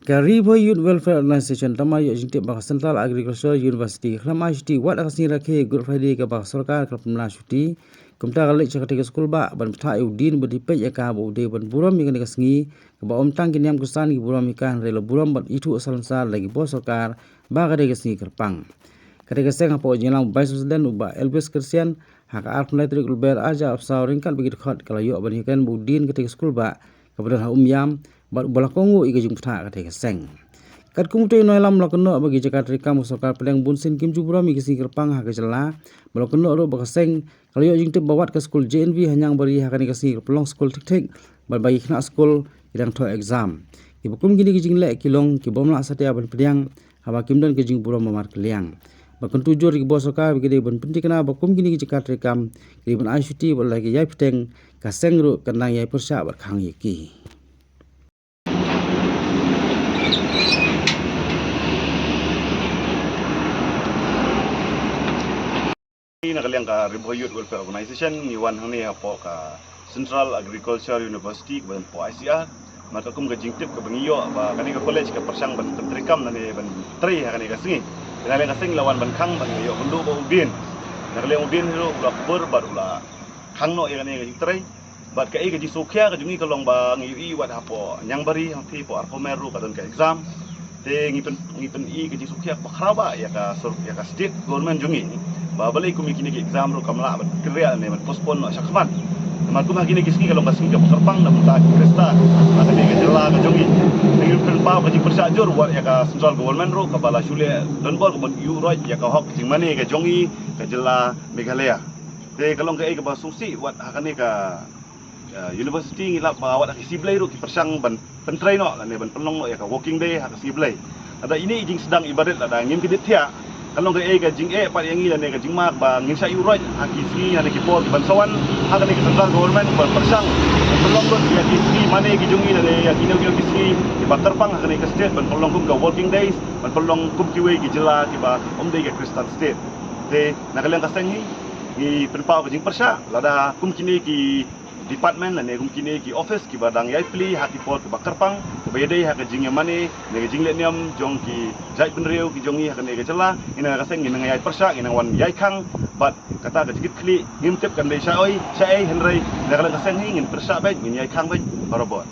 Karibo Youth Welfare Organization tama yo jingte bak Central Agricultural University khlam ICT wat akasni rakhe Good Friday ka bak sarkar ka pemla shuti kumta galik chakate ka school ba ban ptha udin badi pe ya ka bo de ban buram mi ka sngi ka ba om tang kinyam kusan ki buram mi kan relo buram ban itu asal sar lagi bo sarkar ba ka de ka sngi kerpang kate ka seng hapo jilang vice president uba Elvis Christian haka arf electric ulber aja afsaw ringkan bagi khot kala yo ban hikan budin kate ka school ba kemudian yam balakongo iga jung ptha ka seng kat kumte no lam lakono bagi jakat rekam sokar peleng bunsin kim jubra mi kisi kerpang ha jela balakono ro baka seng kalau yo jing te bawat ke school JNV hanyang bari ha kani kasi pelong school tik bal bagi khna school idang tho exam ibukum gini ki jing le kilong ki bomla satia ban pediang haba kimdan ke jing bura mamar kliang bakun tujur ki bosokar bagi ban pentikna bakum gini ki jakat rekam ki ban ICT bal lagi yai peteng ka seng ro kanang yai persya bar khang yeki. Nakaliang ka Karibo Youth Welfare Organization ni wan hang ni apo ka Central Agricultural University ban po ICR maka kum ka jingtip ka bangiyo ba kani ka college ka persang ban pentrikam nani ban tri ha kani ka singi nakaliang ka sing lawan ban khang ban yo bundu ba ubin nakaliang ubin ro ula ber bar ula khang no ya kani ka jingtrai bat ka ji sukya ka jungi ka long ba ngi wat apo nyang bari hang ti po arko meru ka don ka exam te ngipen ka ji sukya pa khraba ya ka state government jungi babali kumi kini ke exam ro kamla kerja ne man postpone no sakman man kuma kini kiski kalau kasing ke kerpang na muta krista maka ni ke jela ka jongi ngil pen pa ka ji persajur war ya ka central government ro ka bala shule don bor ko yu ro ya ka hok jing mani ke jongi ke jela Meghalaya te kalau ke ba susi wat hakani ka university ngilap ba wat siblai ro ki persang ban pentrai no ne ban pelong no ya ka working day ha ka siblai ada ini jing sedang ibadat ada ngim kidit tia kalau ke jing pat yang ini dan ke jing mak ba ngin sa uroj akisi ane ki por ki bansawan hak ne ke central government ber persang tolong don ya kisi mane ki jungi dan ya kino kisi ki ba terpang hak ne ke state ban tolong kum ka working days ban tolong kum ki we ki jela ki ba omde ke Kristen state de nakaliang ka sengi ni penpa ke jing persa lada kum kini ki department dan kum kini ki office ki badang yai pli hak ki por ki ba terpang ke bayadai hak jing mane ne ke jing le niam jong ki jai penriu ki jongi hak ne ke jela ina ka seng ina yai persa ina wan yai khang bat kata ka jigit kli ngim tep kan dei sai henrei nakala ka seng ngin persa bai ngin yai khang bai barabot